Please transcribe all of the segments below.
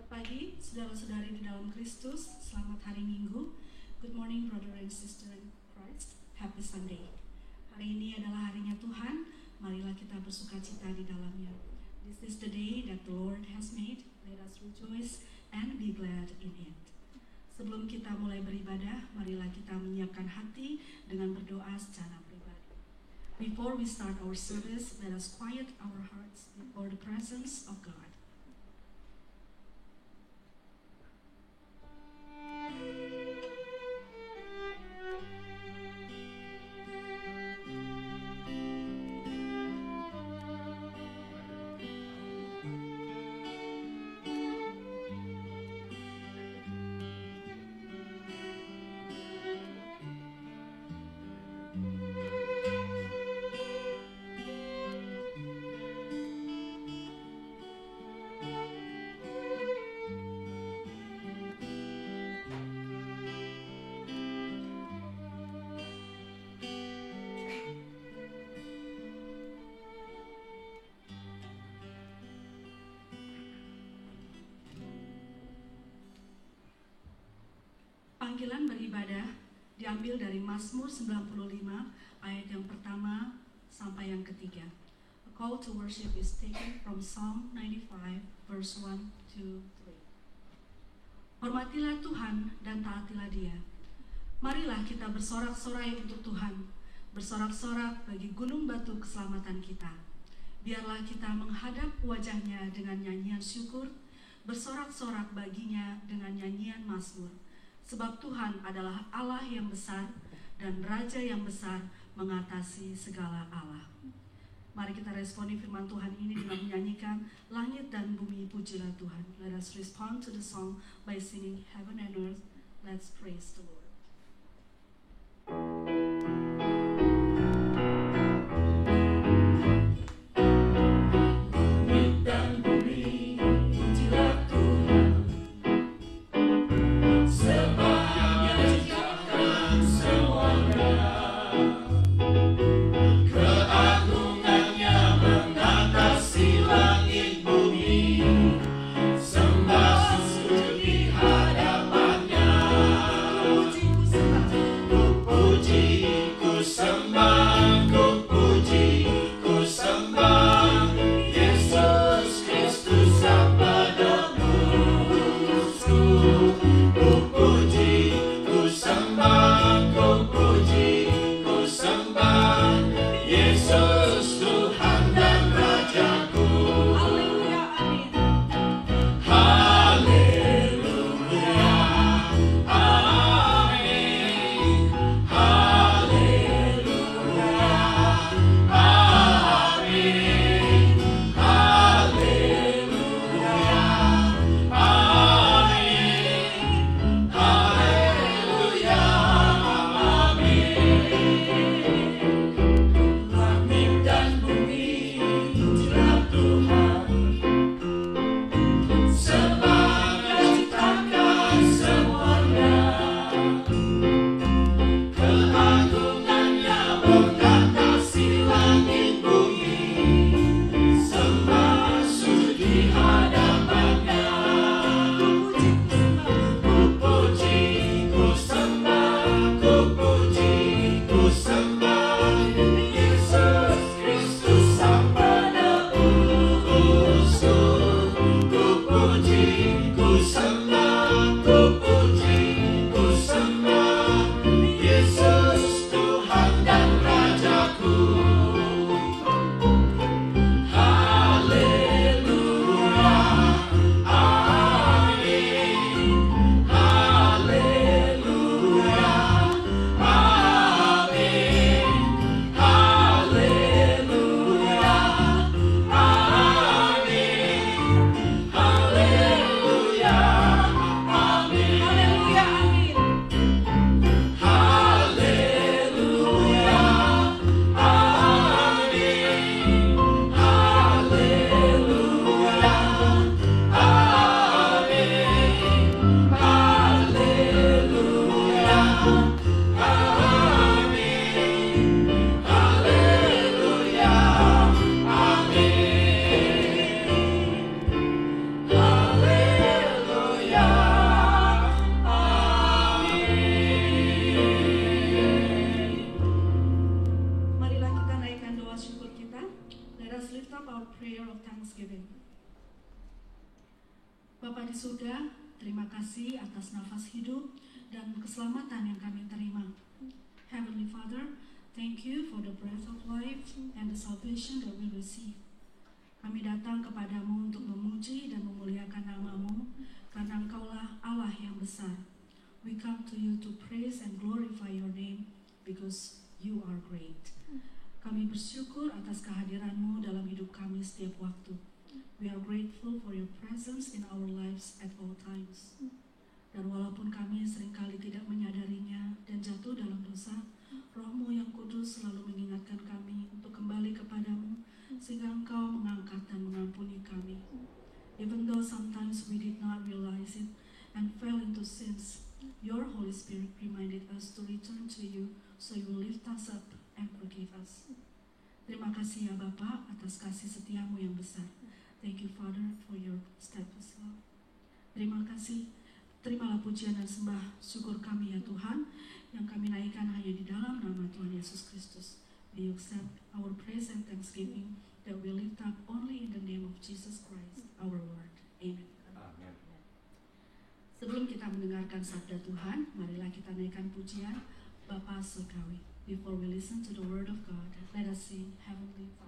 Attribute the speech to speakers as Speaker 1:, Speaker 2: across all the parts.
Speaker 1: Selamat pagi, saudara-saudari di dalam Kristus. Selamat hari Minggu. Good morning, brother and sister in Christ. Happy Sunday. Hari ini adalah harinya Tuhan. Marilah kita bersukacita di dalamnya. This is the day that the Lord has made. Let us rejoice and be glad in it. Sebelum kita mulai beribadah, marilah kita menyiapkan hati dengan berdoa secara pribadi. Before we start our service, let us quiet our hearts before the presence of God. Panggilan beribadah diambil dari Mazmur 95 ayat yang pertama sampai yang ketiga. A call to worship is taken from Psalm 95 verse 1 to 3. Hormatilah Tuhan dan taatilah Dia. Marilah kita bersorak-sorai untuk Tuhan, bersorak-sorak bagi gunung batu keselamatan kita. Biarlah kita menghadap wajah-Nya dengan nyanyian syukur, bersorak-sorak baginya dengan nyanyian mazmur. Sebab Tuhan adalah Allah yang besar dan Raja yang besar mengatasi segala Allah. Mari kita responi firman Tuhan ini dengan menyanyikan langit dan bumi pujilah Tuhan. Let us respond to the song by singing Heaven and Earth. Let's praise the Lord.
Speaker 2: Sembah sujud di hadapannya.
Speaker 1: Bapa di surga, terima kasih atas nafas hidup dan keselamatan yang kami terima. Heavenly Father, thank you for the breath of life and the salvation that we receive. Kami datang kepadamu untuk memuji dan memuliakan nama-Mu, karena Engkaulah Allah yang besar. We come to you to praise and glorify your name because you are great. Kami bersyukur atas kehadiran-Mu dalam hidup kami setiap waktu. We are grateful for your presence in our lives at all times. Dan walaupun kami seringkali tidak menyadarinya dan jatuh dalam dosa, Roh-Mu yang kudus selalu mengingatkan kami untuk kembali kepadamu, sehingga Engkau mengangkat dan mengampuni kami. Even though sometimes we did not realize it and fell into sins, your Holy Spirit reminded us to return to you, so you will lift us up and forgive us. Terima kasih ya Bapa atas kasih setiamu yang besar. Thank you Father for your steadfast love. Terima kasih. Terimalah pujian dan sembah syukur kami ya Tuhan, yang kami naikkan hanya di dalam nama Tuhan Yesus Kristus. We accept our praise and thanksgiving that we lift up only in the name of Jesus Christ, our Lord. Amen.
Speaker 2: Amen.
Speaker 1: Sebelum kita mendengarkan sabda Tuhan, marilah kita naikkan pujian Bapa Surgawi. Before we listen to the word of God, let us sing Heavenly Father.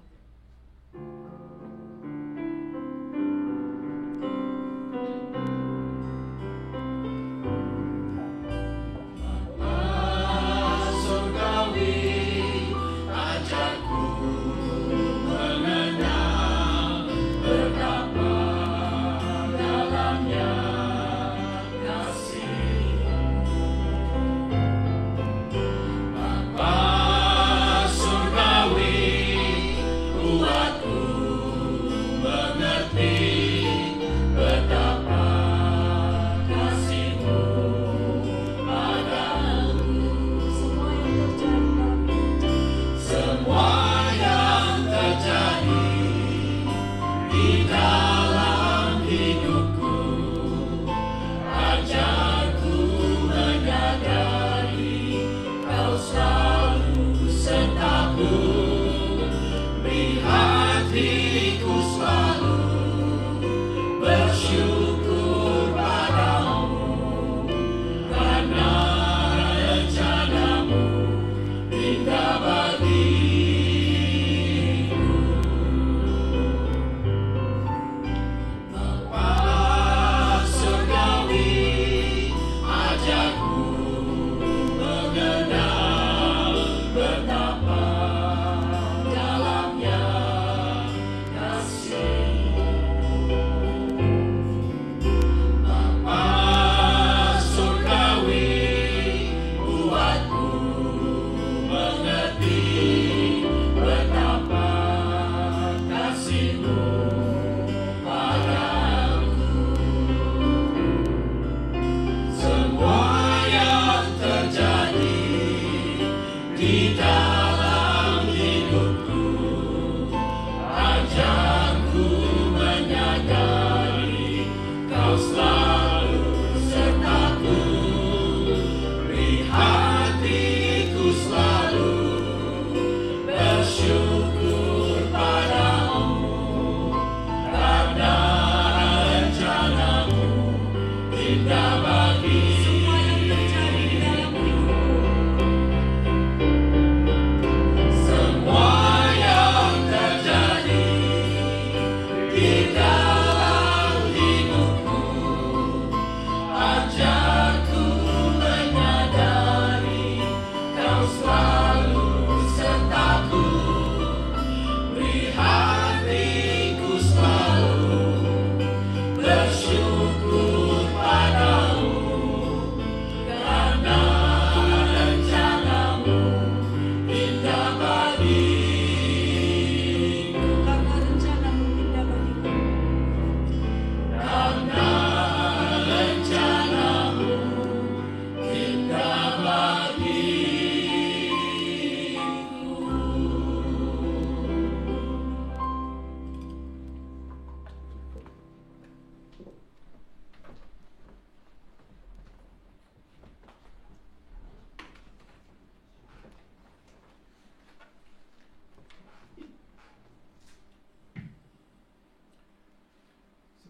Speaker 3: Buatku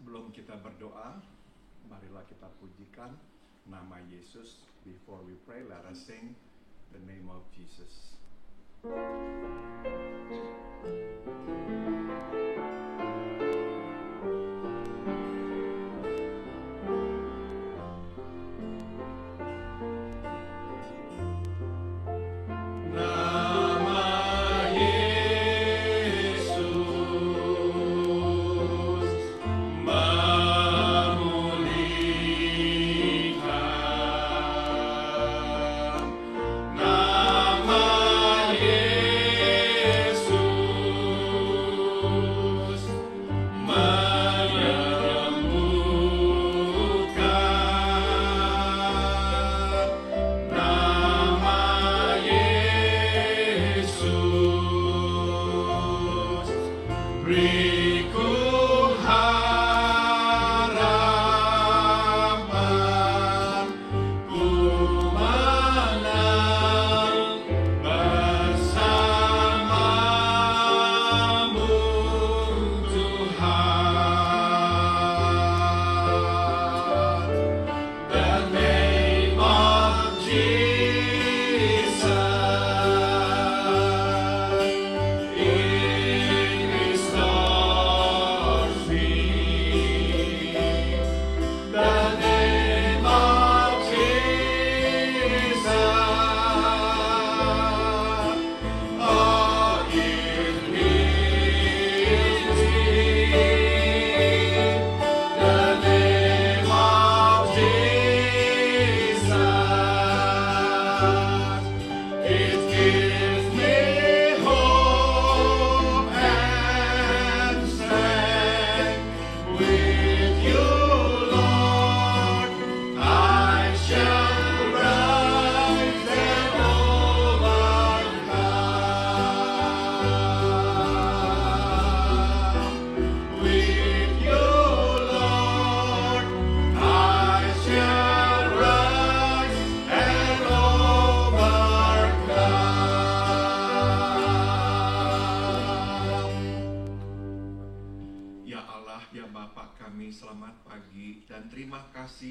Speaker 2: Sebelum kita berdoa, marilah kita pujikan nama Yesus. Before we pray, let us sing the name of Jesus.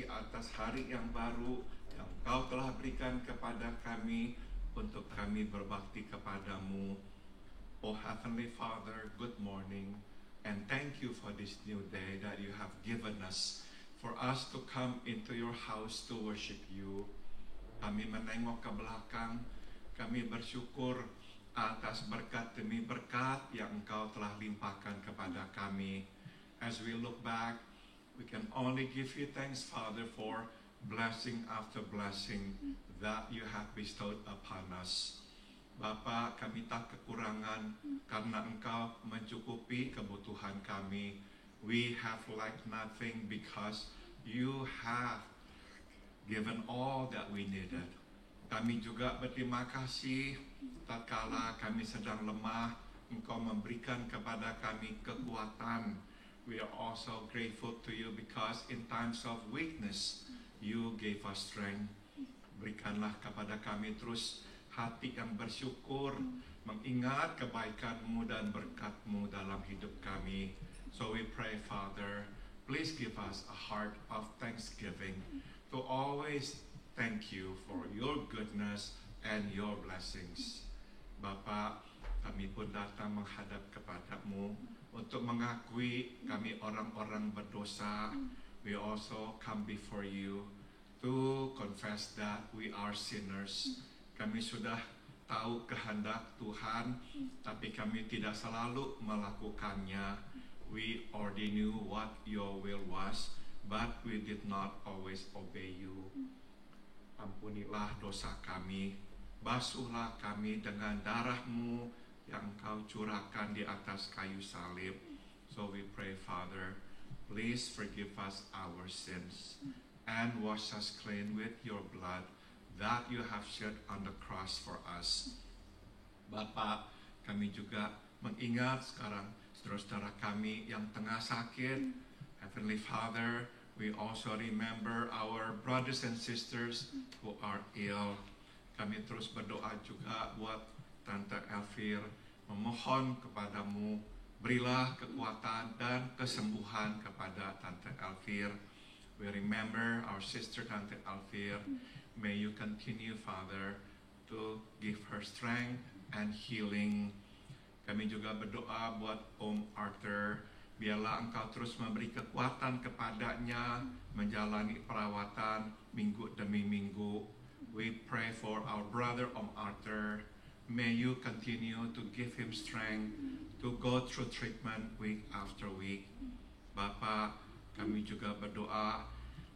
Speaker 2: Atas hari yang baru yang Engkau telah berikan kepada kami untuk kami berbakti kepadamu. Oh Heavenly Father, good morning and thank you for this new day that you have given us for us to come into your house to worship you. Kami menengok ke belakang, kami bersyukur atas berkat demi berkat yang Engkau telah limpahkan kepada kami. As we look back, we can only give you thanks, Father, for blessing after blessing that you have bestowed upon us. Bapa, kami tak kekurangan karena Engkau mencukupi kebutuhan kami. We have lacked nothing because you have given all that we needed. Kami juga berterima kasih tatkala kami sedang lemah, Engkau memberikan kepada kami kekuatan. We are also grateful to you because in times of weakness, you gave us strength. Berikanlah kepada kami terus hati yang bersyukur, mengingat kebaikan-Mu dan berkat-Mu dalam hidup kami. So we pray, Father, please give us a heart of thanksgiving to always thank you for your goodness and your blessings. Bapa, kami pun datang menghadap kepada-Mu untuk mengakui kami orang-orang berdosa. We also come before you to confess that we are sinners. Kami sudah tahu kehendak Tuhan, tapi kami tidak selalu melakukannya. We already knew what your will was, but we did not always obey you. Ampunilah dosa kami, basuhlah kami dengan darah-Mu yang Engkau curahkan di atas kayu salib. So we pray, Father, please forgive us our sins and wash us clean with your blood that you have shed on the cross for us. Bapa, kami juga mengingat sekarang saudara-saudara kami yang tengah sakit. Heavenly Father, we also remember our brothers and sisters who are ill. Kami terus berdoa juga buat Tante Elvir, memohon kepadamu Berilah kekuatan dan kesembuhan kepada Tante Elvir. We remember our sister Tante Elvir. May you continue, Father, to give her strength and healing. Kami juga berdoa buat Om Arthur. Biarlah Engkau terus memberi kekuatan kepadanya menjalani perawatan minggu demi minggu. We pray for our brother Om Arthur. May you continue to give him strength to go through treatment week after week. Bapak, kami juga berdoa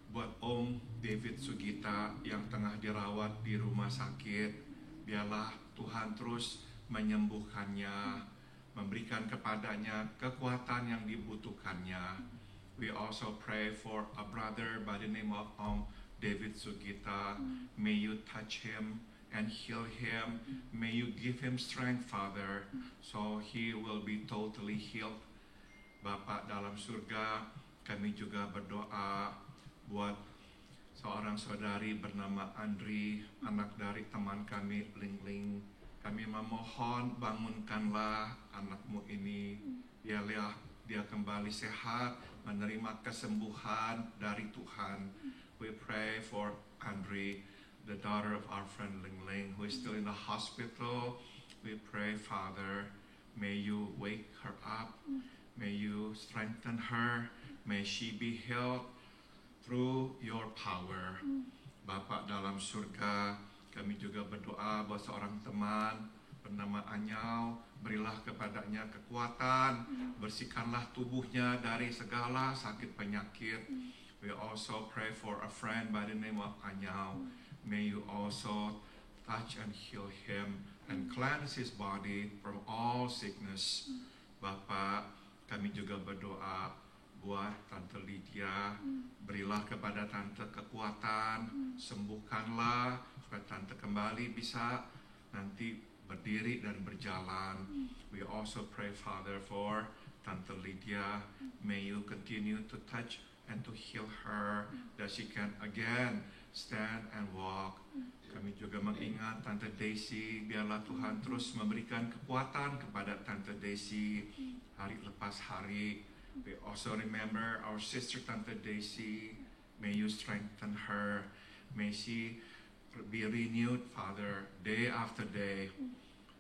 Speaker 2: buat Om David Sugita yang tengah dirawat di rumah sakit. Biarlah Tuhan terus menyembuhkannya, memberikan kepadanya kekuatan yang dibutuhkannya. We also pray for a brother by the name of Om David Sugita. May you touch him and heal him. May you give him strength, Father, so he will be totally healed. Bapak dalam surga, kami juga berdoa buat seorang saudari bernama Andri, anak dari teman kami, Ling Ling. Kami memohon, bangunkanlah anakmu ini. Biarlah dia kembali sehat, menerima kesembuhan dari Tuhan. We pray for Andri, the daughter of our friend Ling Ling, who is still in the hospital. We pray, Father, may you wake her up. May you strengthen her. May she be healed through your power. Bapak dalam surga, kami juga berdoa buat seorang teman bernama Anyau. Berilah kepadanya kekuatan, bersihkanlah tubuhnya dari segala sakit penyakit. We also pray for a friend by the name of Anyau. May you also touch and heal him and cleanse his body from all sickness. Bapak, kami juga berdoa buat Tante Lydia. Berilah kepada Tante kekuatan, sembuhkanlah supaya Tante kembali bisa nanti berdiri dan berjalan. We also pray, Father, for Tante Lydia. May you continue to touch and to heal her, that she can again stand and walk. Kami juga mengingat Tante Daisy. Biarlah Tuhan terus memberikan kekuatan kepada Tante Daisy hari lepas hari. We also remember our sister Tante Daisy. May you strengthen her. May she be renewed, Father, day after day.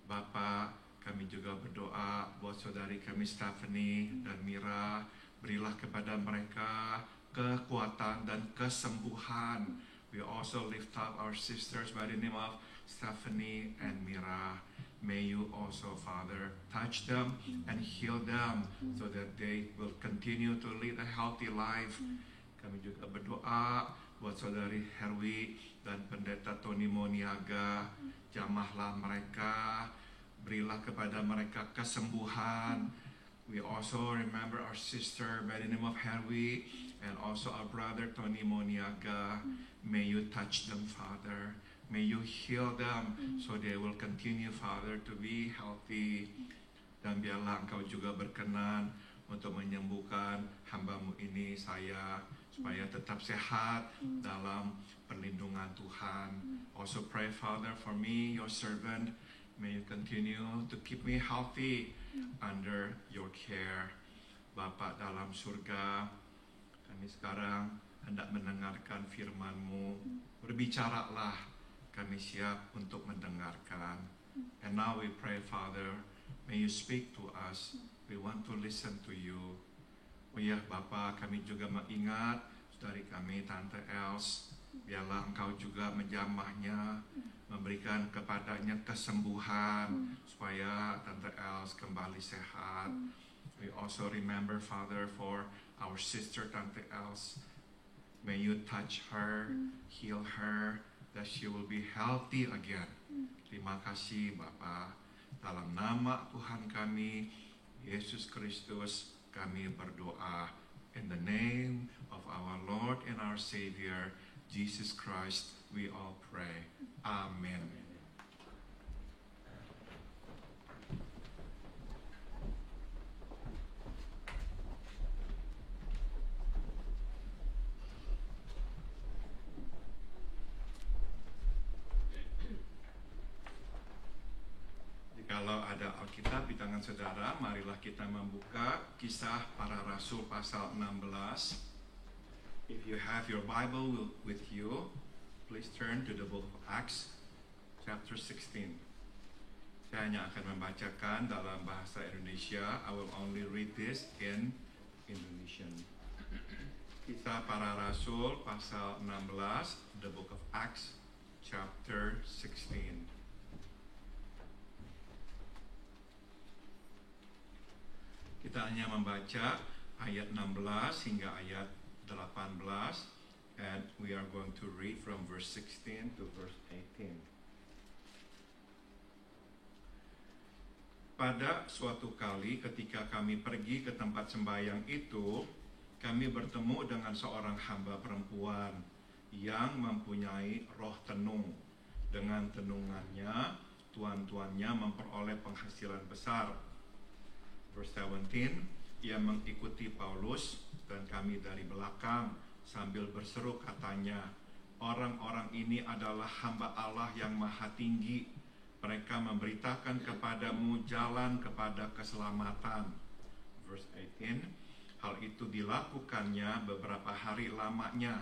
Speaker 2: Bapak, kami juga berdoa buat saudari kami Stephanie dan Mira. Berilah kepada mereka kekuatan dan kesembuhan. We also lift up our sisters by the name of Stephanie and Mira. May you also, Father, touch them and heal them so that they will continue to lead a healthy life. Kami juga berdoa buat saudari Herwi dan pendeta Tony Moniaga. Jamahlah mereka, berilah kepada mereka kesembuhan. We also remember our sister by the name of Herwi and also our brother Tony Moniaga. May you touch them, Father. May you heal them so they will continue, Father, to be healthy. Dan biarlah Engkau juga berkenan untuk menyembuhkan hamba-Mu ini, saya, supaya tetap sehat dalam perlindungan Tuhan. Also pray, Father, for me, your servant. May you continue to keep me healthy under your care. Bapa dalam surga, kami sekarang hendak mendengarkan firman-Mu. Berbicaralah, kami siap untuk mendengarkan. And now we pray, Father, may you speak to us. We want to listen to you. Oh ya, Bapa, kami juga mengingat saudari kami, Tante Els. Biarlah Engkau juga menjamahnya, memberikan kepadanya kesembuhan, supaya Tante Els kembali sehat. We also remember, Father, for our sister Tante Els. May you touch her, heal her, that she will be healthy again. Terima kasih, Bapa. Dalam nama Tuhan kami, Yesus Kristus, kami berdoa. In the name of our Lord and our Savior, Jesus Christ, we all pray. Amen. Kalau ada Alkitab di tangan saudara, marilah kita membuka Kisah Para Rasul pasal 16. If you have your Bible with you, please turn to the book of Acts, chapter 16. Saya hanya akan membacakan dalam bahasa Indonesia. I will only read this in Indonesian. Kisah Para Rasul pasal 16, the book of Acts, chapter 16. Kita hanya membaca ayat 16 hingga ayat 18, and we are going to read from verse 16 to verse 18. Pada suatu kali ketika kami pergi ke tempat sembahyang itu, kami bertemu dengan seorang hamba perempuan yang mempunyai roh tenung. Dengan tenungannya, tuan-tuannya memperoleh penghasilan besar. Verse 17, ia mengikuti Paulus dan kami dari belakang sambil berseru katanya, orang-orang ini adalah hamba Allah yang maha tinggi. Mereka memberitakan kepadamu jalan kepada keselamatan. Verse 18, hal itu dilakukannya beberapa hari lamanya.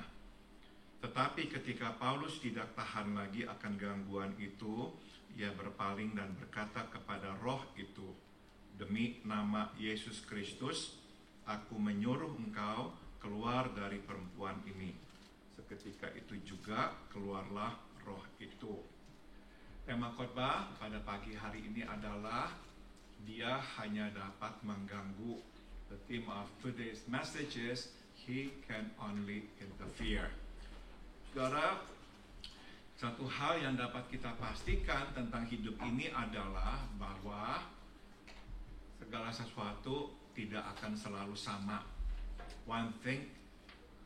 Speaker 2: Tetapi ketika Paulus tidak tahan lagi akan gangguan itu, ia berpaling dan berkata kepada roh itu, demi nama Yesus Kristus, aku menyuruh engkau keluar dari perempuan ini. Seketika itu juga keluarlah roh itu. Tema khotbah pada pagi hari ini adalah dia hanya dapat mengganggu. The theme of today's message is he can only interfere. Saudara, satu hal yang dapat kita pastikan tentang hidup ini adalah bahwa segala sesuatu tidak akan selalu sama. One thing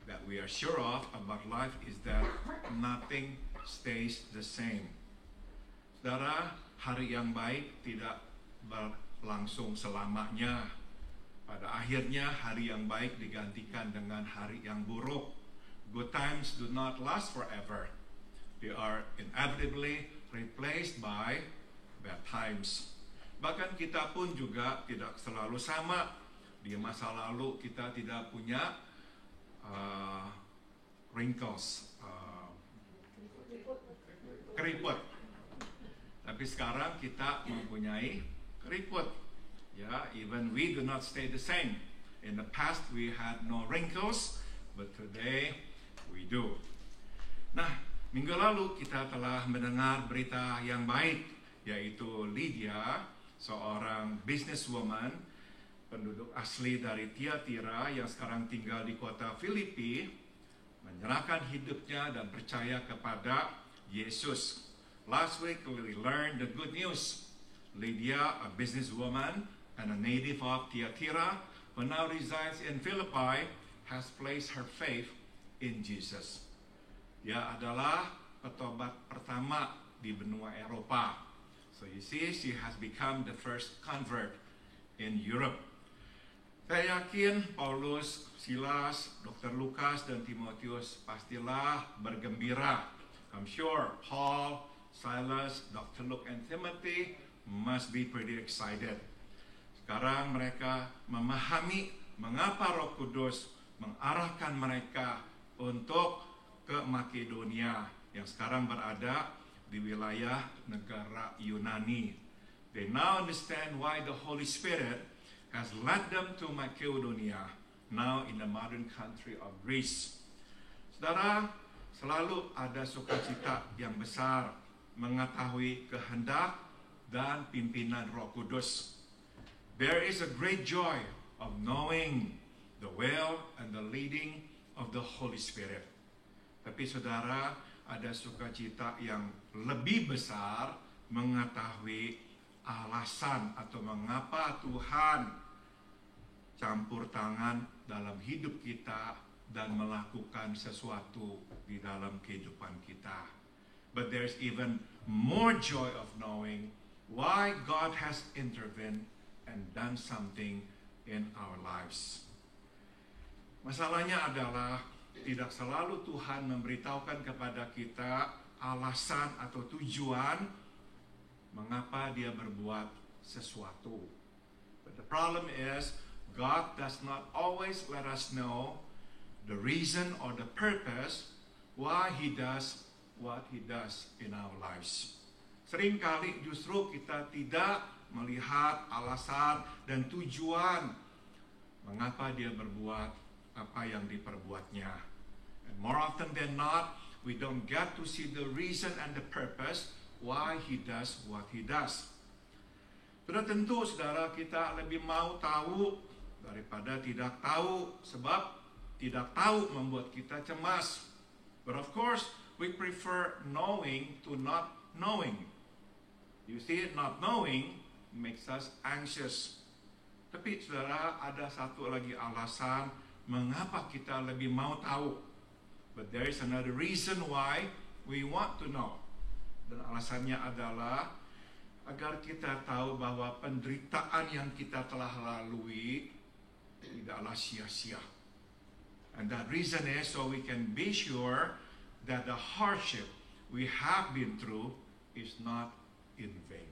Speaker 2: that we are sure of about life is that nothing stays the same. Saudara, hari yang baik tidak berlangsung selamanya. Pada akhirnya hari yang baik digantikan dengan hari yang buruk. Good times do not last forever. They are inevitably replaced by bad times. Bahkan kita pun juga tidak selalu sama. Di masa lalu kita tidak punya wrinkles, keriput. Tapi sekarang kita mempunyai keriput. Ya, even we do not stay the same. In the past we had no wrinkles, but today we do. Nah, minggu lalu kita telah mendengar berita yang baik, yaitu Lydia, seorang businesswoman, penduduk asli dari Tiatira yang sekarang tinggal di kota Filipi, menyerahkan hidupnya dan percaya kepada Yesus. Last week we learned the good news. Lydia, a businesswoman and a native of Tiatira, who now resides in Philippi, has placed her faith in Jesus. Dia adalah petobat pertama di benua Eropa. So you see, she has become the first convert in Europe. Saya yakin Paulus, Silas, Dr. Lukas, dan Timotius pastilah bergembira. I'm sure Paul, Silas, Dr. Luke, and Timothy must be pretty excited. Sekarang mereka memahami mengapa Roh Kudus mengarahkan mereka untuk ke Makedonia yang sekarang berada di wilayah negara Yunani. They now understand why the Holy Spirit has led them to Makedonia, now in the modern country of Greece. Saudara, selalu ada sukacita yang besar mengetahui kehendak dan pimpinan Roh Kudus. There is a great joy of knowing the will and the leading of the Holy Spirit. Tapi saudara, ada sukacita yang lebih besar mengetahui alasan atau mengapa Tuhan campur tangan dalam hidup kita dan melakukan sesuatu di dalam kehidupan kita. But there's even more joy of knowing why God has intervened and done something in our lives. Masalahnya adalah tidak selalu Tuhan memberitahukan kepada kita alasan atau tujuan mengapa dia berbuat sesuatu. But the problem is, God does not always let us know the reason or the purpose why He does what He does in our lives. Seringkali justru kita tidak melihat alasan dan tujuan mengapa Dia berbuat apa yang diperbuatnya. And more often than not, we don't get to see the reason and the purpose why He does what He does. Sudah tentu saudara, kita lebih mau tahu daripada tidak tahu, sebab tidak tahu membuat kita cemas. But of course, we prefer knowing to not knowing. You see, not knowing makes us anxious. Tapi saudara, ada satu lagi alasan mengapa kita lebih mau tahu. But there is another reason why we want to know. Dan alasannya adalah agar kita tahu bahwa penderitaan yang kita telah lalui tidaklah sia-sia. And that reason is so we can be sure that the hardship we have been through is not in vain.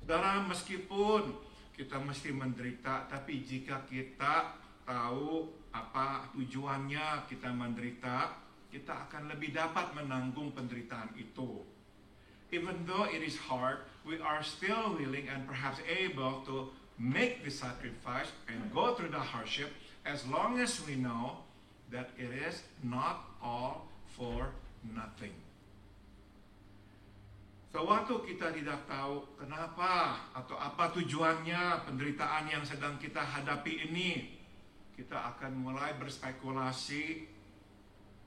Speaker 2: Saudara, meskipun kita mesti menderita, tapi jika kita tahu apa tujuannya kita menderita, kita akan lebih dapat menanggung penderitaan itu. Even though it is hard, we are still willing and perhaps able to make the sacrifice and go through the hardship as long as we know that it is not all for nothing. So, waktu kita tidak tahu kenapa atau apa tujuannya penderitaan yang sedang kita hadapi ini, kita akan mulai berspekulasi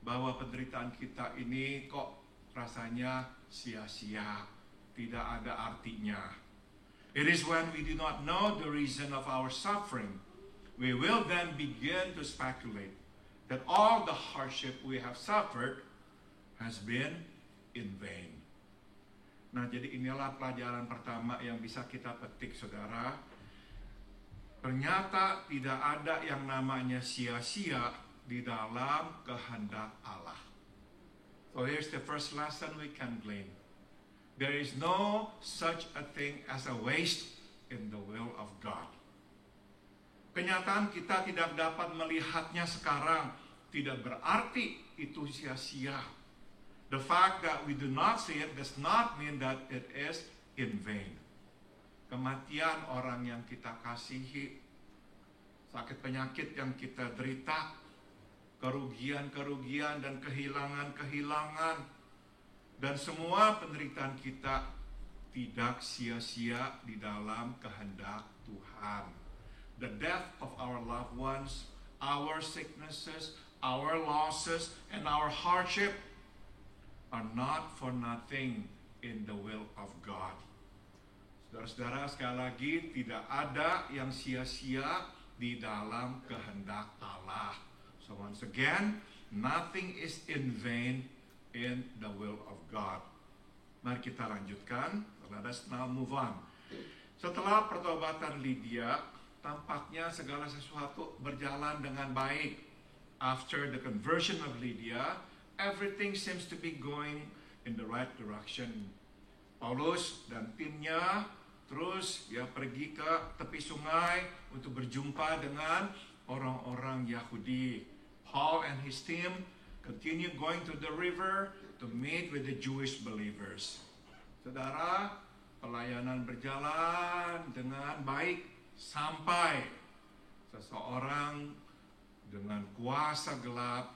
Speaker 2: bahwa penderitaan kita ini kok rasanya sia-sia, tidak ada artinya. It is when we do not know the reason of our suffering, we will then begin to speculate that all the hardship we have suffered has been in vain. Nah, jadi inilah pelajaran pertama yang bisa kita petik, saudara. Ternyata tidak ada yang namanya sia-sia di dalam kehendak Allah. So here's the first lesson we can glean. There is no such a thing as a waste in the will of God. Kenyataan kita tidak dapat melihatnya sekarang tidak berarti itu sia-sia. The fact that we do not see it does not mean that it is in vain. Kematian orang yang kita kasihi, sakit penyakit yang kita derita, kerugian-kerugian dan kehilangan-kehilangan, dan semua penderitaan kita tidak sia-sia di dalam kehendak Tuhan. The death of our loved ones, our sicknesses, our losses, and our hardship are not for nothing in the will of God. Saudara-saudara, sekali lagi, tidak ada yang sia-sia di dalam kehendak Allah. So once again, nothing is in vain in the will of God. Mari kita lanjutkan. Let us now move on. Setelah pertobatan Lydia, tampaknya segala sesuatu berjalan dengan baik. After the conversion of Lydia, everything seems to be going in the right direction. Paulus dan timnya terus pergi ke tepi sungai untuk berjumpa dengan orang-orang Yahudi. Paul and his team continue going to the river to meet with the Jewish believers. Saudara, pelayanan berjalan dengan baik sampai seseorang dengan kuasa gelap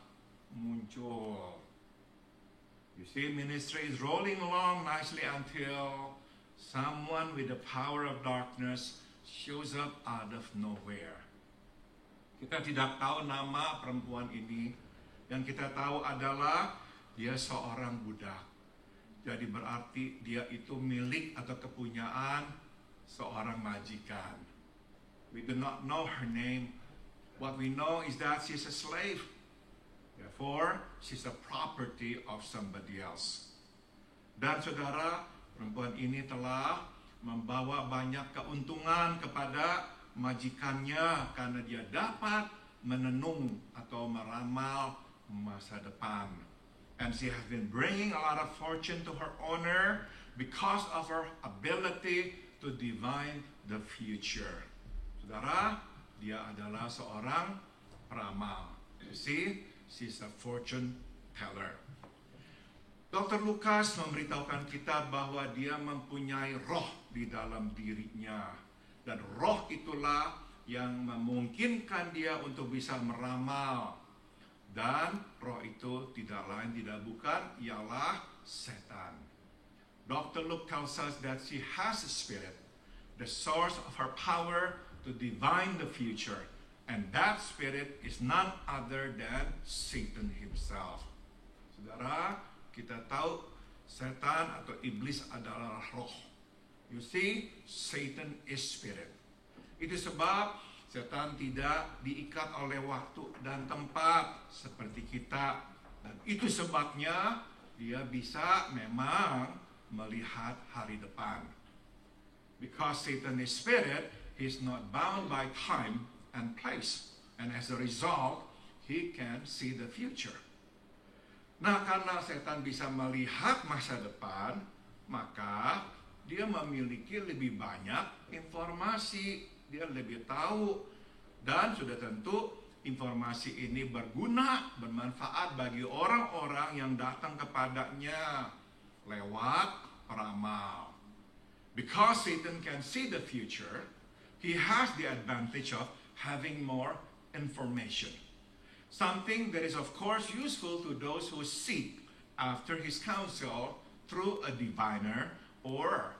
Speaker 2: muncul. You see, ministry is rolling along nicely until someone with the power of darkness shows up out of nowhere. Kita tidak tahu nama perempuan ini, yang kita tahu adalah dia seorang budak. Jadi berarti dia itu milik atau kepunyaan seorang majikan. We do not know her name. What we know is that she's a slave. Therefore, she's a property of somebody else. Dan saudara, perempuan ini telah membawa banyak keuntungan kepada majikannya karena dia dapat menenung atau meramal masa depan. And she has been bringing a lot of fortune to her owner because of her ability to to divine the future. Saudara, dia adalah seorang peramal. You see, she's a fortune teller. Dr. Lukas memberitahukan kita bahwa dia mempunyai roh di dalam dirinya. Dan roh itulah yang memungkinkan dia untuk bisa meramal. Dan roh itu tidak lain tidak bukan ialah setan. Dr. Luke tells us that she has a spirit, the source of her power to divine the future. And that spirit is none other than Satan himself. Saudara, kita tahu setan atau iblis adalah roh. You see, Satan is spirit. Itu sebab setan tidak diikat oleh waktu dan tempat seperti kita. Dan itu sebabnya dia bisa memang melihat hari depan. Because Satan is spirit, he's not bound by time and place. And as a result, he can see the future. Nah, karena setan bisa melihat masa depan, maka dia memiliki lebih banyak informasi. Dia lebih tahu. Dan sudah tentu informasi ini berguna, bermanfaat bagi orang-orang yang datang kepadanya lewat peramal. Because Satan can see the future, he has the advantage of having more information. Something that is of course useful to those who seek after his counsel through a diviner or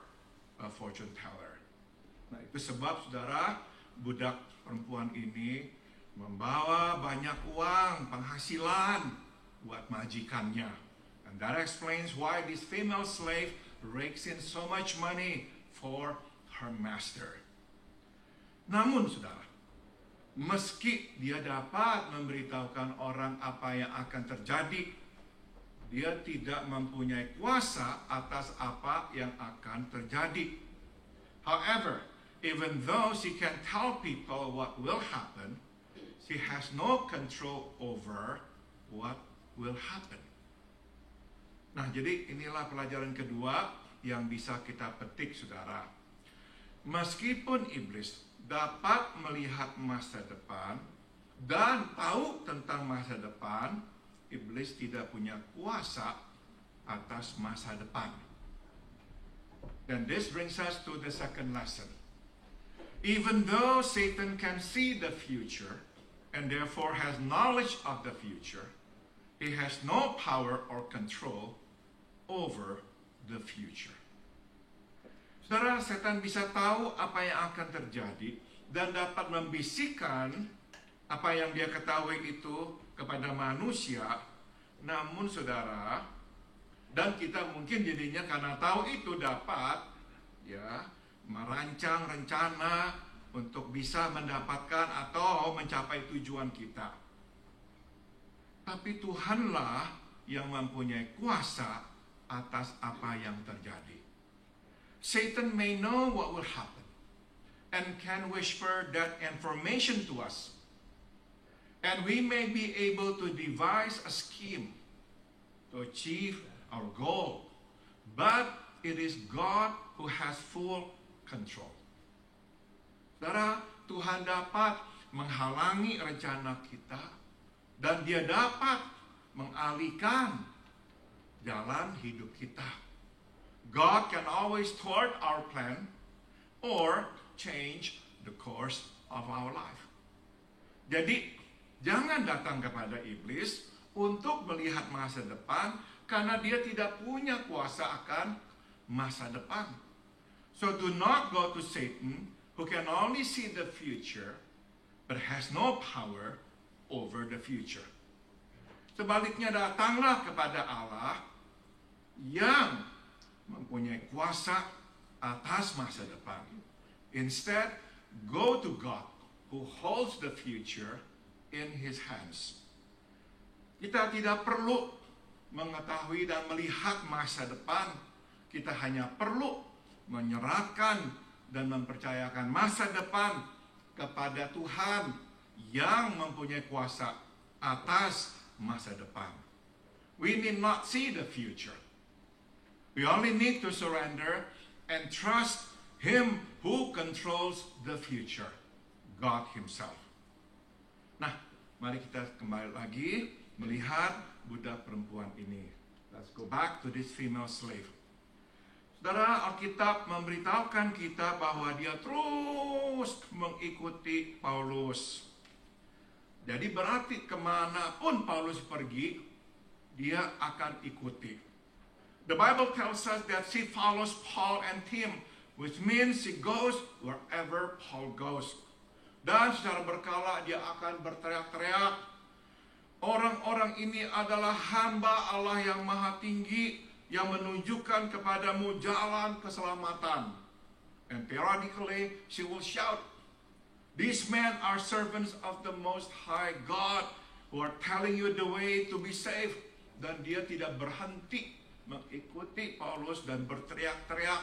Speaker 2: a fortune teller. Nah, itu sebab saudara, budak perempuan ini membawa banyak uang penghasilan buat majikannya. And that explains why this female slave rakes in so much money for her master. Namun saudara, meski dia dapat memberitahukan orang apa yang akan terjadi, dia tidak mempunyai kuasa atas apa yang akan terjadi. However, even though she can tell people what will happen, she has no control over what will happen. Nah, jadi inilah pelajaran kedua yang bisa kita petik, saudara. Meskipun iblis dapat melihat masa depan dan tahu tentang masa depan, iblis tidak punya kuasa atas masa depan. And this brings us to the second lesson. Even though Satan can see the future and therefore has knowledge of the future, he has no power or control over the future. Saudara, setan bisa tahu apa yang akan terjadi dan dapat membisikkan apa yang dia ketahui itu kepada manusia. Namun saudara, dan kita mungkin jadinya karena tahu itu dapat ya merancang rencana untuk bisa mendapatkan atau mencapai tujuan kita. Tapi Tuhanlah yang mempunyai kuasa atas apa yang terjadi. Satan may know what will happen and can whisper that information to us. And we may be able to devise a scheme to achieve our goal. But it is God who has full control. Saudara, Tuhan dapat menghalangi rencana kita dan dia dapat mengalihkan jalan hidup kita. God can always thwart our plan or change the course of our life. Jadi, jangan datang kepada iblis untuk melihat masa depan karena dia tidak punya kuasa akan masa depan. So do not go to Satan who can only see the future but has no power over the future. Sebaliknya datanglah kepada Allah yang mempunyai kuasa atas masa depan. Instead, go to God who holds the future in his hands. Kita tidak perlu mengetahui dan melihat masa depan. Kita hanya perlu menyerahkan dan mempercayakan masa depan kepada Tuhan yang mempunyai kuasa atas masa depan. We need not see the future. We only need to surrender and trust Him who controls the future, God Himself. Nah, mari kita kembali lagi melihat budak perempuan ini. Let's go back to this female slave. Saudara, Alkitab memberitahukan kita bahwa dia terus mengikuti Paulus. Jadi berarti kemanapun Paulus pergi, dia akan ikuti. The Bible tells us that she follows Paul and Tim, which means she goes wherever Paul goes. Dan secara berkala dia akan berteriak-teriak, orang-orang ini adalah hamba Allah yang maha tinggi, yang menunjukkan kepadamu jalan keselamatan. And periodically she will shout, these men are servants of the Most High God, who are telling you the way to be saved. Dan dia tidak berhenti mengikuti Paulus dan berteriak-teriak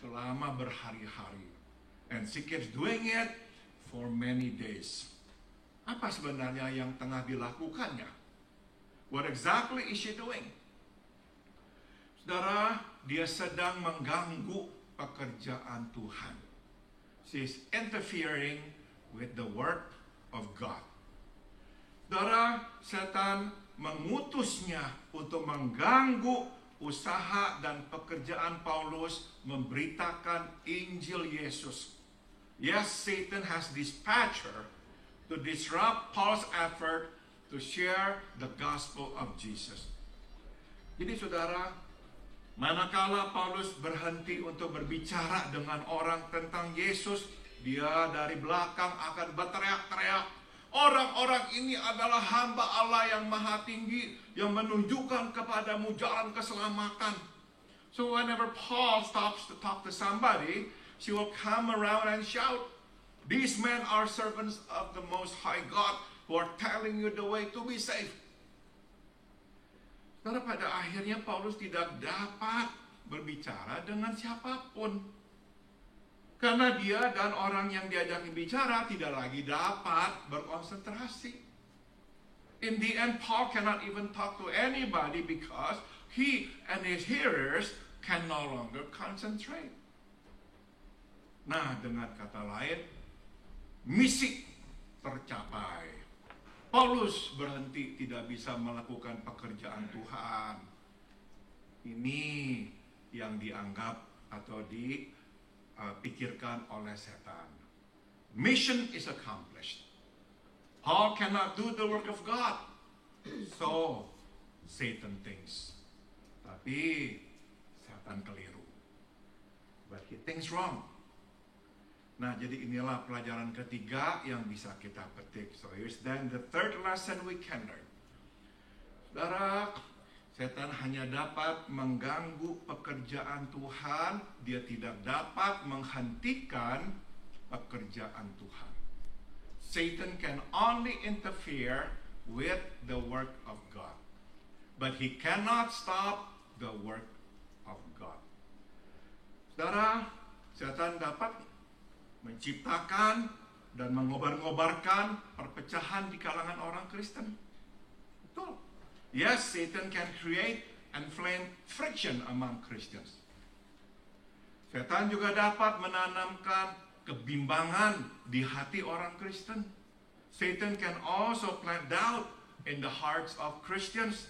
Speaker 2: selama berhari-hari. And she keeps doing it for many days. Apa sebenarnya yang tengah dilakukannya? What exactly is she doing? Saudara, dia sedang mengganggu pekerjaan Tuhan. She is interfering with the work of God. Saudara, setan mengutusnya untuk mengganggu usaha dan pekerjaan Paulus memberitakan Injil Yesus. Yes, Satan has dispatched her to disrupt Paul's effort to share the gospel of Jesus. Jadi saudara, manakala Paulus berhenti untuk berbicara dengan orang tentang Yesus, dia dari belakang akan berteriak-teriak, orang-orang ini adalah hamba Allah yang maha tinggi, yang menunjukkan kepadamu jalan keselamatan. So whenever Paul stops to talk to somebody, she will come around and shout, these men are servants of the Most High God, who are telling you the way to be saved. Karena pada akhirnya Paulus tidak dapat berbicara dengan siapapun. Karena dia dan orang yang diajak bicara tidak lagi dapat berkonsentrasi. In the end, Paul cannot even talk to anybody because he and his hearers can no longer concentrate. Nah, dengan kata lain, misi tercapai. Paulus berhenti tidak bisa melakukan pekerjaan Tuhan. Ini yang dianggap atau dipikirkan oleh setan. Mission is accomplished. Paul cannot do the work of God. So, Satan thinks. Tapi, setan keliru. But he thinks wrong. Nah, jadi inilah pelajaran ketiga yang bisa kita petik. So, here's then the third lesson we can learn. Saudara, setan hanya dapat mengganggu pekerjaan Tuhan, dia tidak dapat menghentikan pekerjaan Tuhan. Satan can only interfere with the work of God, but he cannot stop the work of God. Saudara, setan dapat menciptakan dan mengobar-ngobarkan perpecahan di kalangan orang Kristen. Betul. Yes, Satan can create and inflame friction among Christians. Setan juga dapat menanamkan kebimbangan di hati orang Kristen. Satan can also plant doubt in the hearts of Christians.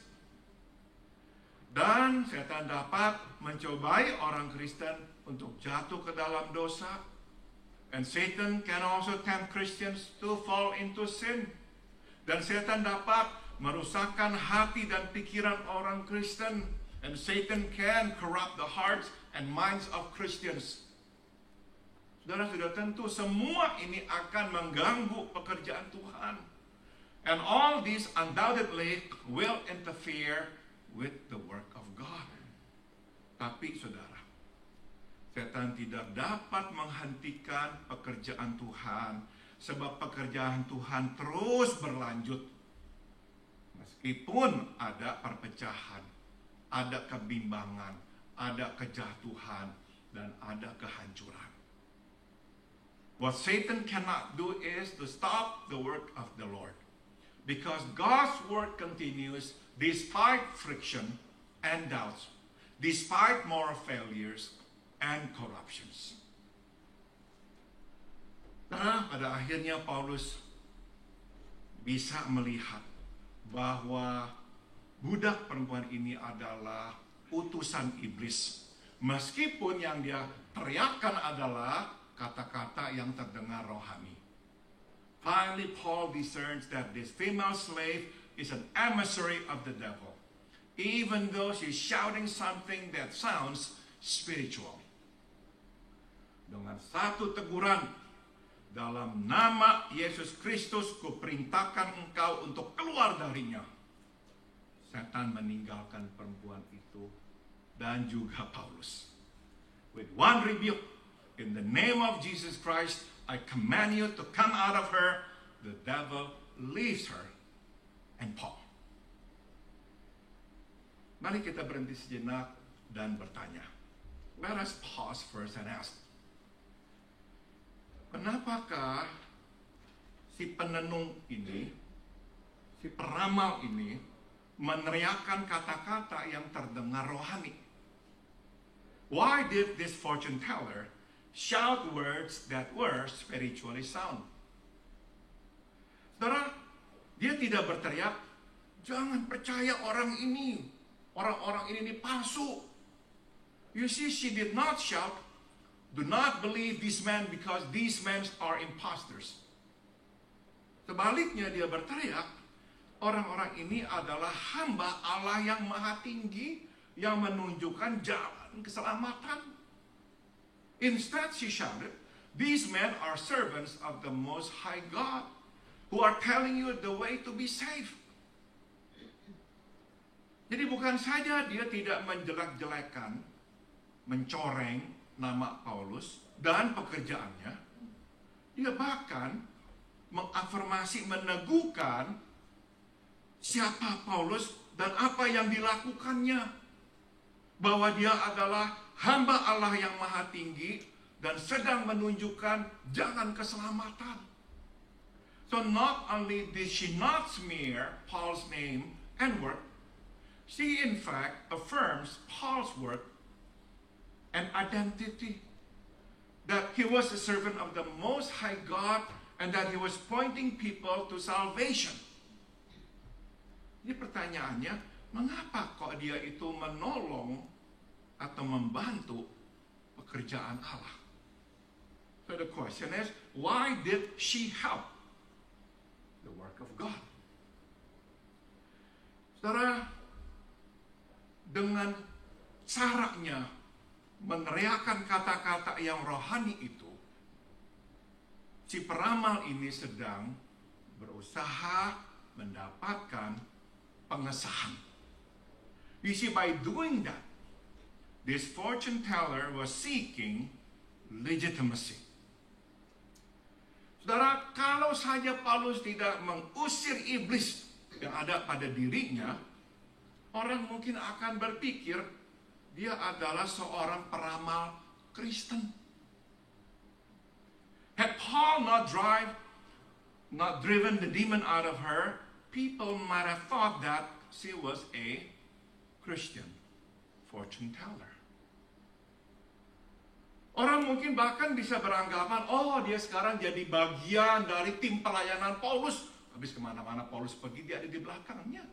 Speaker 2: Dan setan dapat mencobai orang Kristen untuk jatuh ke dalam dosa. And Satan can also tempt Christians to fall into sin. Dan setan dapat merusakkan hati dan pikiran orang Kristen. And Satan can corrupt the hearts and minds of Christians. Saudara, sudah tentu semua ini akan mengganggu pekerjaan Tuhan. And all these undoubtedly will interfere with the work of God. Tapi saudara, setan tidak dapat menghentikan pekerjaan Tuhan, sebab pekerjaan Tuhan terus berlanjut. Meskipun ada perpecahan, ada kebimbangan, ada kejatuhan, dan ada kehancuran. What Satan cannot do is to stop the work of the Lord. Because God's work continues despite friction and doubts, despite moral failures and corruptions. Nah, pada akhirnya Paulus bisa melihat bahwa budak perempuan ini adalah utusan iblis. Meskipun yang dia teriakkan adalah kata-kata yang terdengar rohani. Finally, Paul discerns that this female slave is an emissary of the devil, even though she's shouting something that sounds spiritual. Dengan satu teguran, dalam nama Yesus Kristus, kuperintahkan engkau untuk keluar darinya. Setan meninggalkan perempuan itu dan juga Paulus. With one rebuke, in the name of Jesus Christ, I command you to come out of her. The devil leaves her and Paul. Mari kita berhenti sejenak dan bertanya. Let us pause first and ask, kenapakah si penenung ini, si peramal ini, meneriakkan kata-kata yang terdengar rohani? Why did this fortune teller shout words that were spiritually sound? Saudara, dia tidak berteriak, jangan percaya orang ini, orang-orang ini palsu. You see, she did not shout, do not believe these men because these men are imposters. Sebaliknya dia berteriak, orang-orang ini adalah hamba Allah yang maha tinggi, yang menunjukkan jalan keselamatan. Instead she shouted, these men are servants of the Most High God, who are telling you the way to be saved. Jadi bukan saja dia tidak menjelek-jelekan, mencoreng nama Paulus dan pekerjaannya, dia bahkan mengafirmasi, meneguhkan siapa Paulus dan apa yang dilakukannya. Bahwa dia adalah hamba Allah yang maha tinggi dan sedang menunjukkan jalan keselamatan. So not only did she not smear Paul's name and work, she in fact affirms Paul's work and identity. That he was a servant of the Most High God and that he was pointing people to salvation. Ini pertanyaannya, mengapa kok dia itu menolong atau membantu pekerjaan Allah? So the question is, why did she help the work of God? Saudara, dengan caranya meneriakkan kata-kata yang rohani itu, si peramal ini sedang berusaha mendapatkan pengesahan. You see, by doing that, this fortune teller was seeking legitimacy. Saudara, kalau saja Paulus tidak mengusir iblis yang ada pada dirinya, orang mungkin akan berpikir dia adalah seorang peramal Kristen. Had Paul not driven the demon out of her, people might have thought that she was a Christian fortune teller. Orang mungkin bahkan bisa beranggapan, oh dia sekarang jadi bagian dari tim pelayanan Paulus. Habis kemana-mana Paulus pergi, dia ada di belakangnya.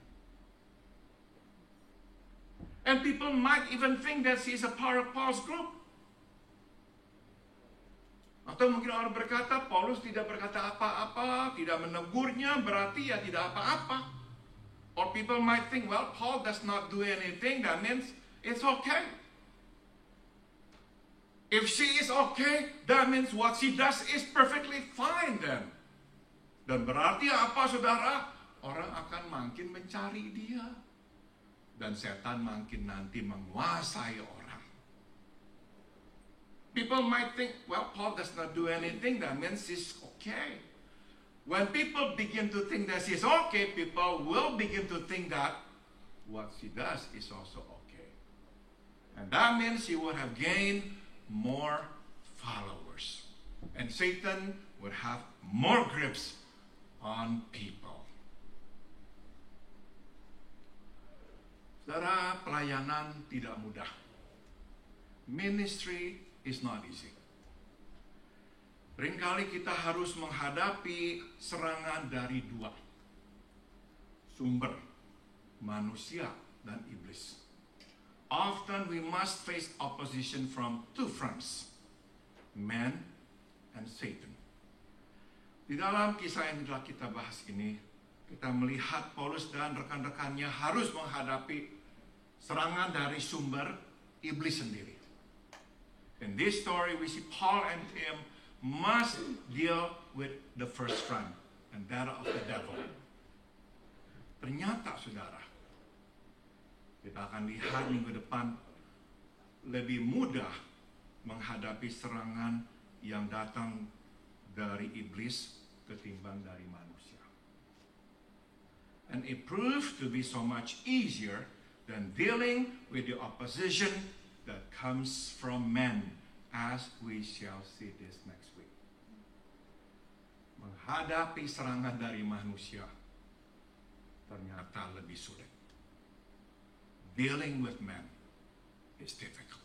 Speaker 2: And people might even think that she is a part of Paul's group. Atau mungkin orang berkata, Paulus tidak berkata apa-apa, tidak menegurnya, berarti ya tidak apa-apa. Or people might think, well, Paul does not do anything, that means it's okay. If she is okay, that means what she does is perfectly fine then. Dan berarti apa, saudara? Orang akan makin mencari dia. Dan setan makin nanti menguasai orang. People might think, well, Paul does not do anything, that means he's okay. When people begin to think that she's okay, people will begin to think that what she does is also okay. And that means she would have gained more followers. And Satan would have more grips on people. Saudara, pelayanan tidak mudah. Ministry is not easy. Seringkali kita harus menghadapi serangan dari dua sumber, manusia dan iblis. Often we must face opposition from two fronts, man and Satan. Di dalam kisah yang telah kita bahas ini, kita melihat Paulus dan rekan-rekannya harus menghadapi serangan dari sumber iblis sendiri. In this story we see Paul and Tim must deal with the first front, and that of the devil. Ternyata saudara, kita akan lihat minggu depan lebih mudah menghadapi serangan yang datang dari iblis ketimbang dari manusia. And it proved to be so much easier than dealing with the opposition that comes from men, as we shall see this next week. Menghadapi serangan dari manusia ternyata lebih sulit. Dealing with men is difficult.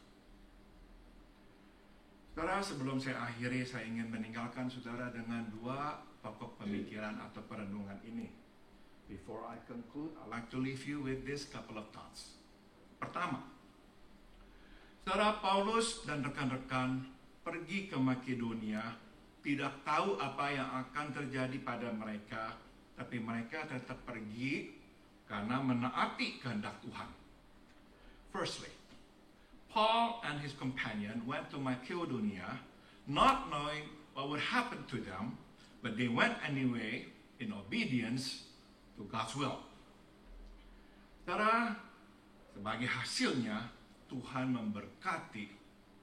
Speaker 2: Saudara, sebelum saya akhiri, saya ingin meninggalkan saudara dengan dua pokok pemikiran atau perenungan ini. Before I conclude, I'd like to leave you with this couple of thoughts. Pertama, saudara, Paulus dan rekan-rekan pergi ke Makedonia, tidak tahu apa yang akan terjadi pada mereka, tapi mereka tetap pergi karena menaati kehendak Tuhan. Firstly, Paul and his companion went to Makedonia not knowing what would happen to them, but they went anyway in obedience to God's will. Saudara, sebagai hasilnya Tuhan memberkati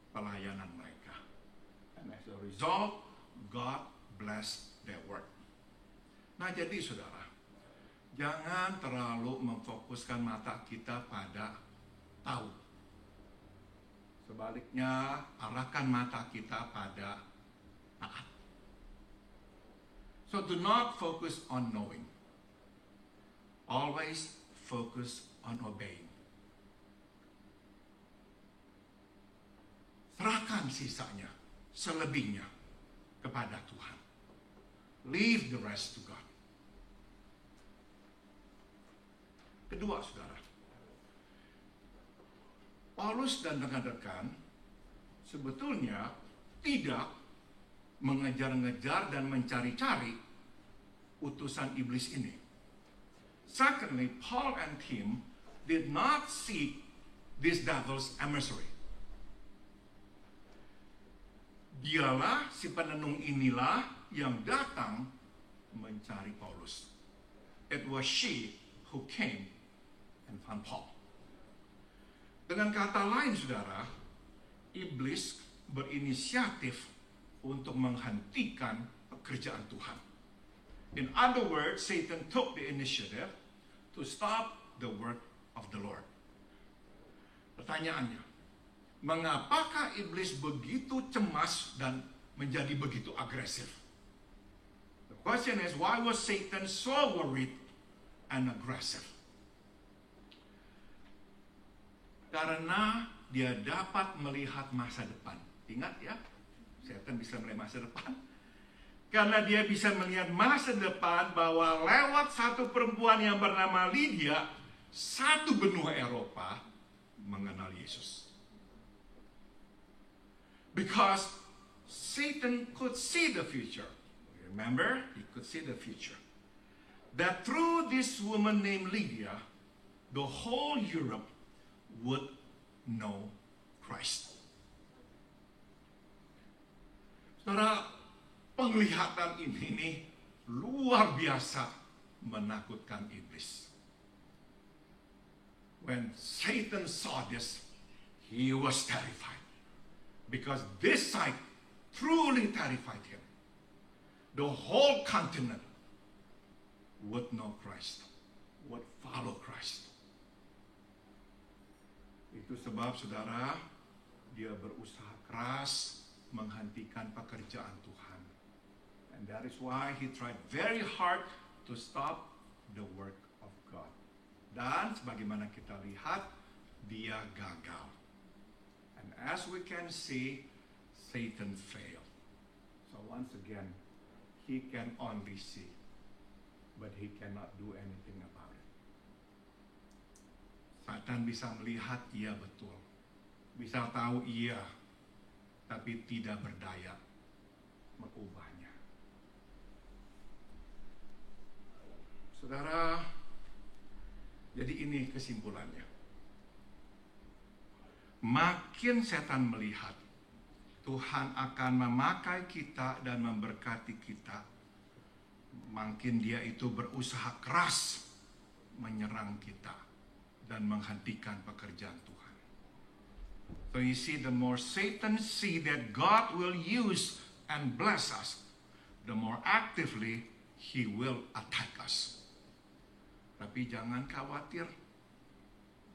Speaker 2: pelayanan mereka. And as a result, God blessed their work. Nah, jadi saudara, jangan terlalu memfokuskan mata kita pada tahu. Sebaliknya, arahkan mata kita pada taat. So do not focus on knowing. Always focus on obeying. Serahkan sisanya, selebihnya kepada Tuhan. Leave the rest to God. Kedua, saudara, Paulus dan rekan-rekan sebetulnya tidak mengejar-ngejar dan mencari-cari utusan iblis ini. Secondly, Paul and Tim did not seek this devil's emissary. Dialah si penenung inilah yang datang mencari Paulus. It was she who came and found Paul. Dengan kata lain, saudara, iblis berinisiatif untuk menghentikan pekerjaan Tuhan. In other words, Satan took the initiative to stop the work of the Lord. Pertanyaannya, mengapakah iblis begitu cemas dan menjadi begitu agresif? The question is, why was Satan so worried and aggressive? Karena dia dapat melihat masa depan. Ingat ya, Satan bisa melihat masa depan. Karena dia bisa melihat masa depan bahwa lewat satu perempuan yang bernama Lydia, satu benua Eropa mengenal Yesus. Because Satan could see the future. Remember, he could see the future. That through this woman named Lydia, the whole Europe would know Christ. Saudara, penglihatan ini luar biasa menakutkan iblis. When Satan saw this, he was terrified. Because this sight truly terrified him. The whole continent would know Christ, would follow Christ. Itu sebab, saudara, dia berusaha keras menghentikan pekerjaan Tuhan. And that is why he tried very hard to stop the work of God. Dan sebagaimana kita lihat, dia gagal. And as we can see, Satan failed. So once again, he can only see, but he cannot do anything about it. Satan bisa melihat, iya betul. Bisa tahu, iya, tapi tidak berdaya mengubahnya. Saudara, jadi ini kesimpulannya. Makin setan melihat, Tuhan akan memakai kita dan memberkati kita, makin dia itu berusaha keras menyerang kita dan menghentikan pekerjaan Tuhan. So you see, the more Satan see that God will use and bless us, the more actively he will attack us. Tapi jangan khawatir,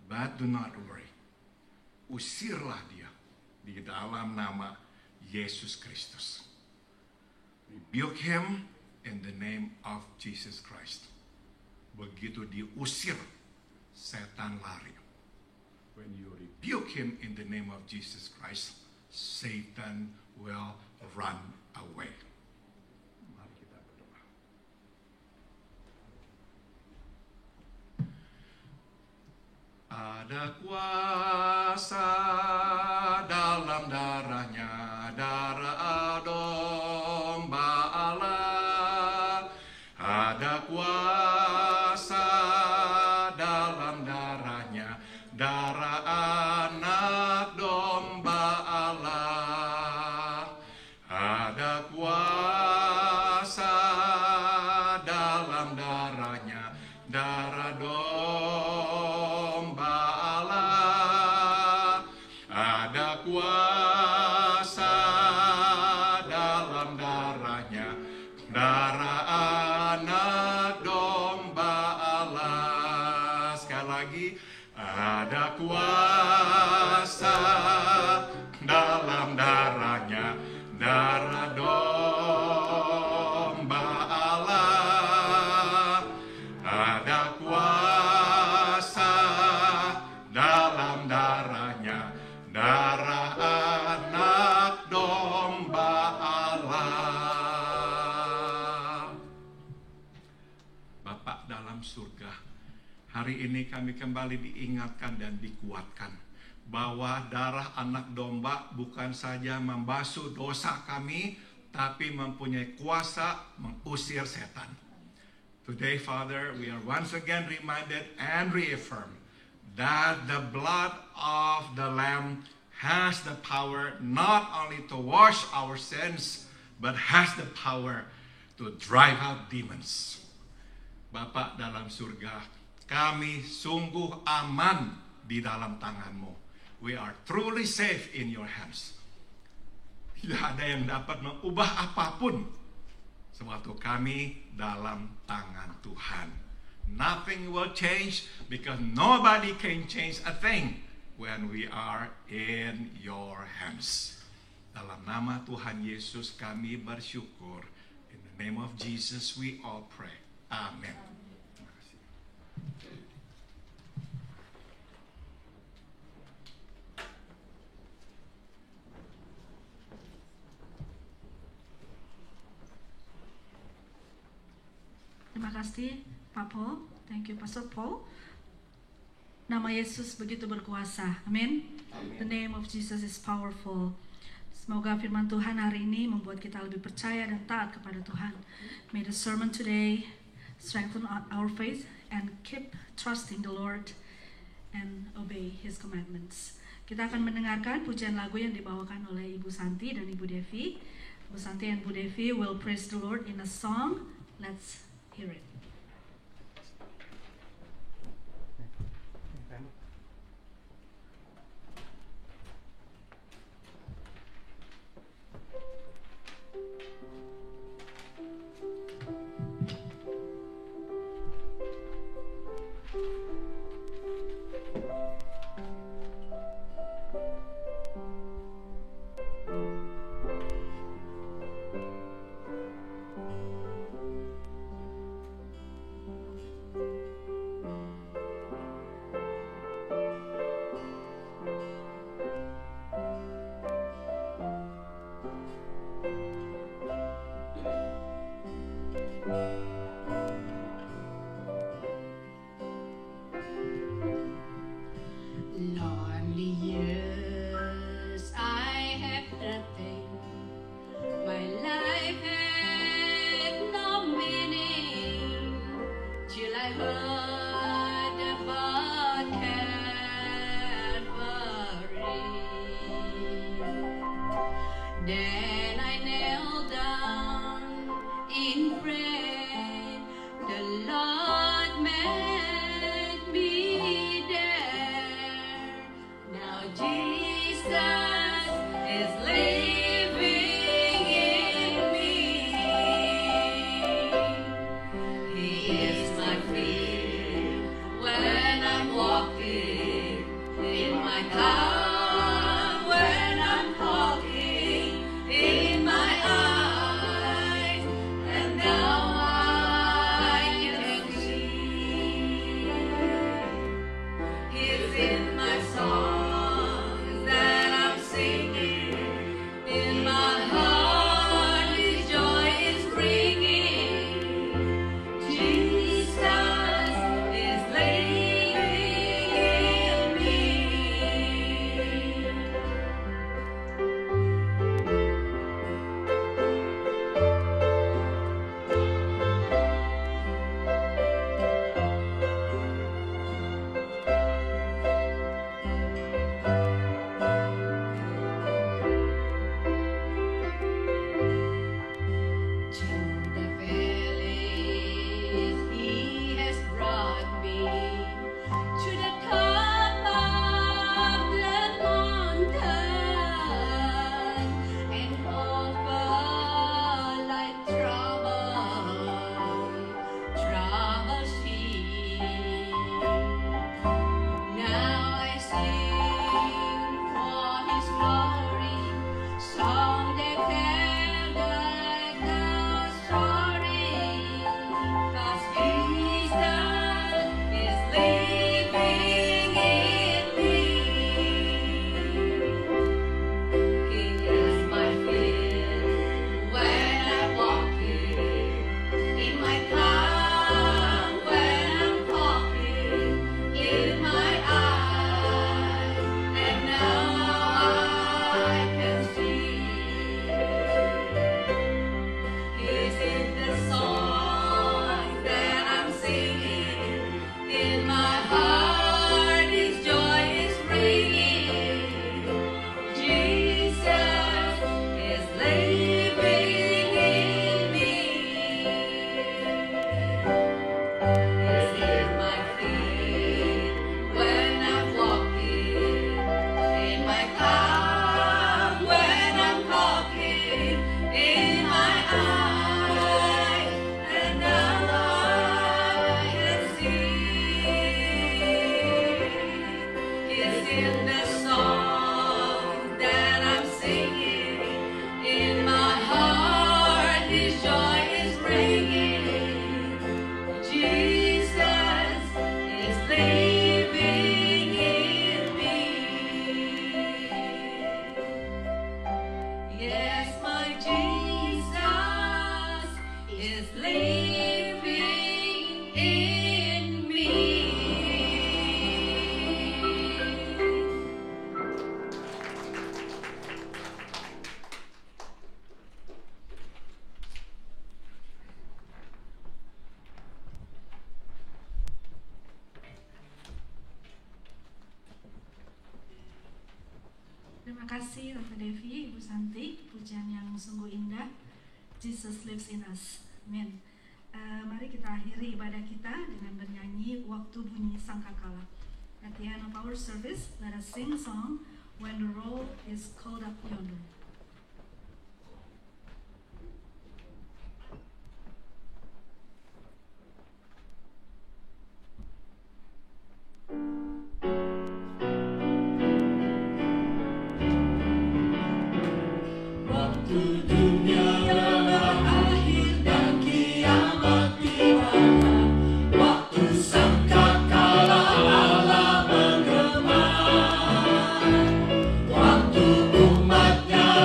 Speaker 2: but do not worry. Usirlah dia di dalam nama Yesus Kristus. Rebuke him in the name of Jesus Christ. Begitu diusir, setan lari. When you rebuke him in the name of Jesus Christ, Satan will run away. Mari kita berdoa. Ada kuasa dalam darahnya, darah domba Allah. Ada kuasa dalam darahnya, darah anak domba Allah. Ada kuasa dalam darahnya, darah domba Allah. Ada kuasa dalam darahnya, darah anak domba Allah. Sekali lagi, ada kuasa dalam darahnya, darah domba Allah. Ada kuasa dalam darahnya, darah anak domba Allah. Bapak dalam surga, hari ini kami kembali diingatkan dan dikuatkan bahwa darah anak domba bukan saja membasuh dosa kami, tapi mempunyai kuasa mengusir setan. Today, Father, we are once again reminded and reaffirmed that the blood of the Lamb has the power not only to wash our sins, but has the power to drive out demons. Bapak dalam surga, kami sungguh aman di dalam tangan-Mu. We are truly safe in your hands. Tidak ada yang dapat mengubah apapun sewaktu kami dalam tangan Tuhan. Nothing will change because nobody can change a thing when we are in your hands. Dalam nama Tuhan Yesus kami bersyukur. In the name of Jesus we all pray. Amen.
Speaker 1: Terima kasih Pak Paul. Thank you Pastor Paul. Nama Yesus begitu berkuasa. Amin. The name of Jesus is powerful. Semoga firman Tuhan hari ini membuat kita lebih percaya dan taat kepada Tuhan. May the sermon today strengthen our faith and keep trusting the Lord and obey His commandments. Kita akan mendengarkan pujian lagu yang dibawakan oleh Ibu Santi dan Ibu Devi. Ibu Santi and Ibu Devi will praise the Lord in a song. Let's hear it. Terima kasih Tante Devi, Ibu Santi, pujian yang sungguh indah. Jesus lives in us. Amin. Mari kita akhiri ibadah kita dengan bernyanyi Waktu Bunyi Sangkakala. At the end of our service, let us sing song When the Roll is Called Up Yonder.
Speaker 3: Waktu umatnya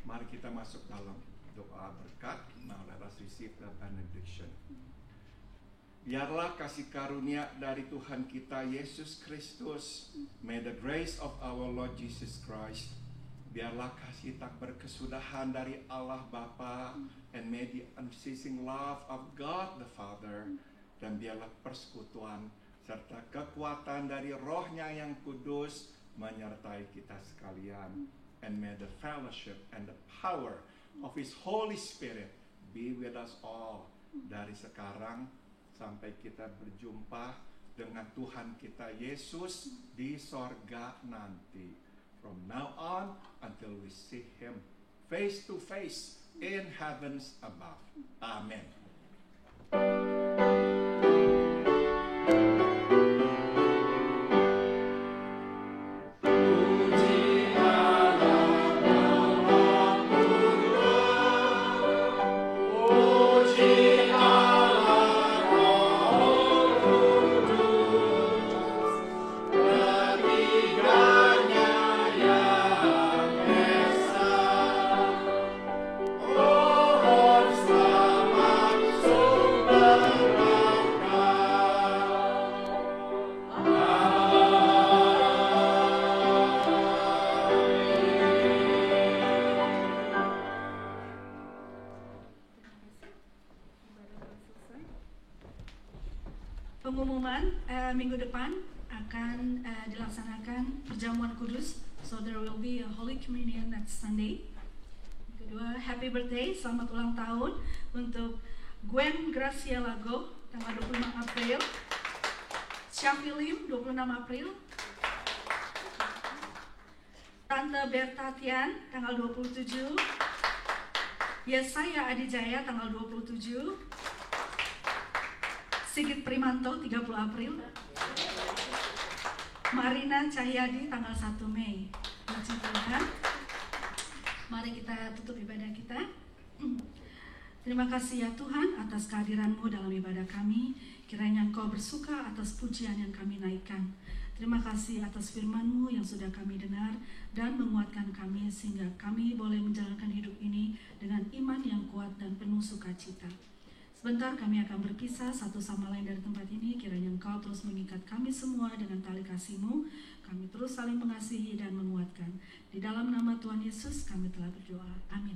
Speaker 2: Mari kita masuk dalam doa berkat. Now let us receive the benediction. Biarlah kasih karunia dari Tuhan kita Yesus Kristus, may the grace of our Lord Jesus Christ, biarlah kasih tak berkesudahan dari Allah Bapa, and may the unceasing love of God the Father, dan biarlah persekutuan serta kekuatan dari Roh-Nya yang kudus menyertai kita sekalian, and may the fellowship and the power of His Holy Spirit be with us all dari sekarang sampai kita berjumpa dengan Tuhan kita Yesus di sorga nanti. From now on until we see Him face to face in heavens above. Amen.
Speaker 1: Pengumuman minggu depan akan dilaksanakan perjamuan kudus, so there will be a Holy Communion next Sunday. Kedua, happy birthday, selamat ulang tahun untuk Gwen Gracia Lago tanggal 25 April, Syafi Lim 26 April, Tante Berta Tian tanggal 27, Yesaya Adijaya tanggal 27, Sigit Primanto 30 April, Marina Cahyadi tanggal 1 Mei. Puji Tuhan. Mari kita tutup ibadah kita. Terima kasih ya Tuhan atas kehadiran-Mu dalam ibadah kami. Kiranya Engkau bersuka atas pujian yang kami naikkan. Terima kasih atas firman-Mu yang sudah kami dengar dan menguatkan kami sehingga kami boleh menjalankan hidup ini dengan iman yang kuat dan penuh sukacita. Sebentar kami akan berpisah satu sama lain dari tempat ini. Kiranya Engkau terus mengikat kami semua dengan tali kasih-Mu. Kami terus saling mengasihi dan menguatkan. Di dalam nama Tuhan Yesus kami telah berdoa. Amin.